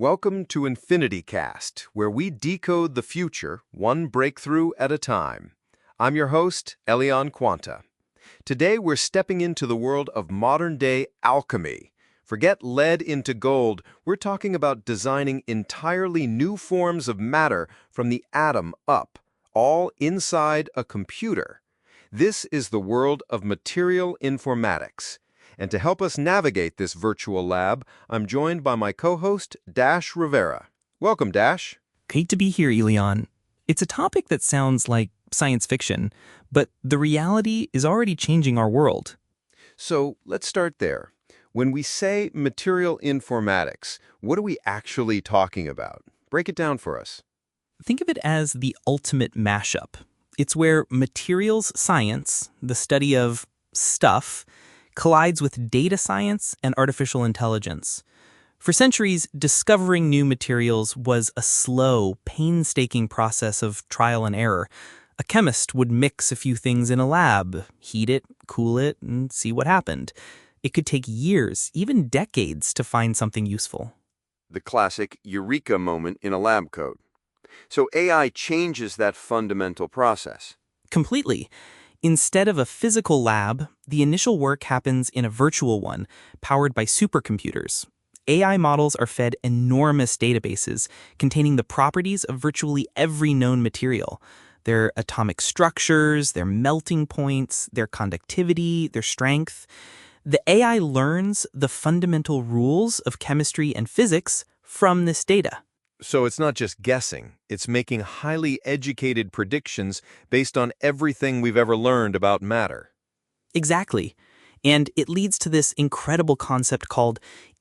Welcome to Infinity Cast, where we decode the future one breakthrough at a time. I'm your host, Elion Quanta. Today we're stepping into the world of modern-day alchemy. Forget lead into gold, we're talking about designing entirely new forms of matter from the atom up, all inside a computer. This is the world of Material Informatics. And to help us navigate this virtual lab, I'm joined by my co-host, Dash Rivera. Welcome, Dash. Great to be here, Elion. It's a topic that sounds like science fiction, but the reality is already changing our world. So let's start there. When we say Material Informatics, what are we actually talking about? Break it down for us. Think of it as the ultimate mashup. It's where materials science, the study of stuff, collides with data science and artificial intelligence. For centuries, discovering new materials was a slow, painstaking process of trial and error. A chemist would mix a few things in a lab, heat it, cool it, and see what happened. It could take years, even decades, to find something useful. The classic eureka moment in a lab coat. So AI changes that fundamental process. Completely. Instead of a physical lab, the initial work happens in a virtual one, powered by supercomputers. AI models are fed enormous databases containing the properties of virtually every known material. Their atomic structures, their melting points, their conductivity, their strength. The AI learns the fundamental rules of chemistry and physics from this data. So it's not just guessing, it's making highly educated predictions based on everything we've ever learned about matter. Exactly. And it leads to this incredible concept called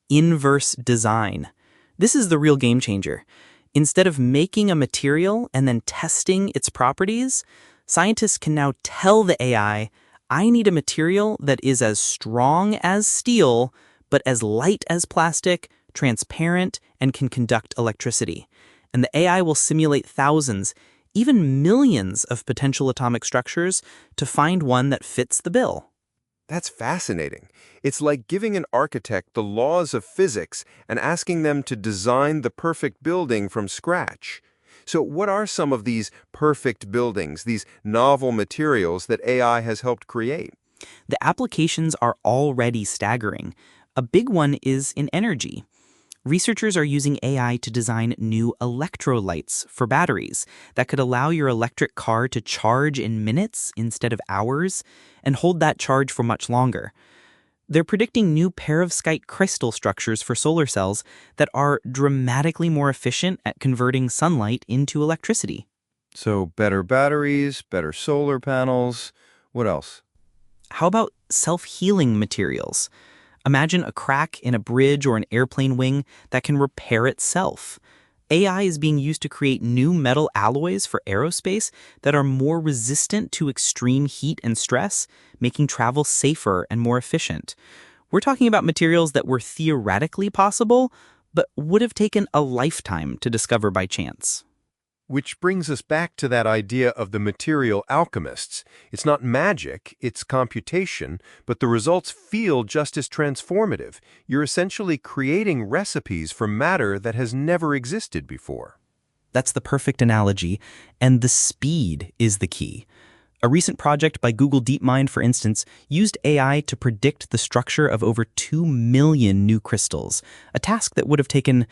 inverse design. This is the real game changer. Instead of making a material and then testing its properties, scientists can now tell the AI, I need a material that is as strong as steel, but as light as plastic, transparent, and can conduct electricity. And the AI will simulate thousands, even millions of potential atomic structures to find one that fits the bill. That's fascinating. It's like giving an architect the laws of physics and asking them to design the perfect building from scratch. So what are some of these perfect buildings, these novel materials that AI has helped create? The applications are already staggering. A big one is in energy. Researchers are using AI to design new electrolytes for batteries that could allow your electric car to charge in minutes instead of hours and hold that charge for much longer. They're predicting new perovskite crystal structures for solar cells that are dramatically more efficient at converting sunlight into electricity. So better batteries, better solar panels. What else? How about self-healing materials? Imagine a crack in a bridge or an airplane wing that can repair itself. AI is being used to create new metal alloys for aerospace that are more resistant to extreme heat and stress, making travel safer and more efficient. We're talking about materials that were theoretically possible, but would have taken a lifetime to discover by chance. Which brings us back to that idea of the Material Alchemists. It's not magic, it's computation, but the results feel just as transformative. You're essentially creating recipes for matter that has never existed before. That's the perfect analogy, and the speed is the key. A recent project by Google DeepMind, for instance, used AI to predict the structure of over 2 million new crystals, a task that would have taken,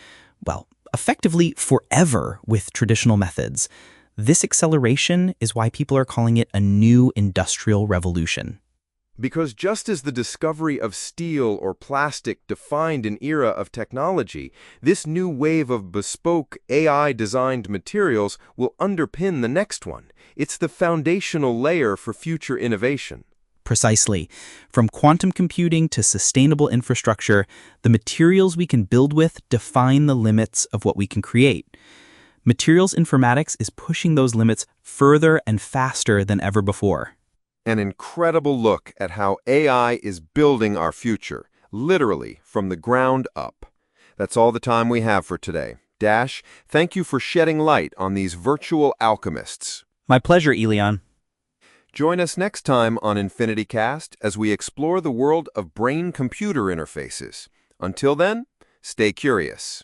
effectively forever with traditional methods. This acceleration is why people are calling it a new industrial revolution. Because just as the discovery of steel or plastic defined an era of technology, this new wave of bespoke AI-designed materials will underpin the next one. It's the foundational layer for future innovation. Precisely. From quantum computing to sustainable infrastructure, the materials we can build with define the limits of what we can create. Materials Informatics is pushing those limits further and faster than ever before. An incredible look at how AI is building our future, literally from the ground up. That's all the time we have for today. Dash, thank you for shedding light on these virtual alchemists. My pleasure, Elion. Join us next time on Infinity Cast as we explore the world of brain-computer interfaces. Until then, stay curious.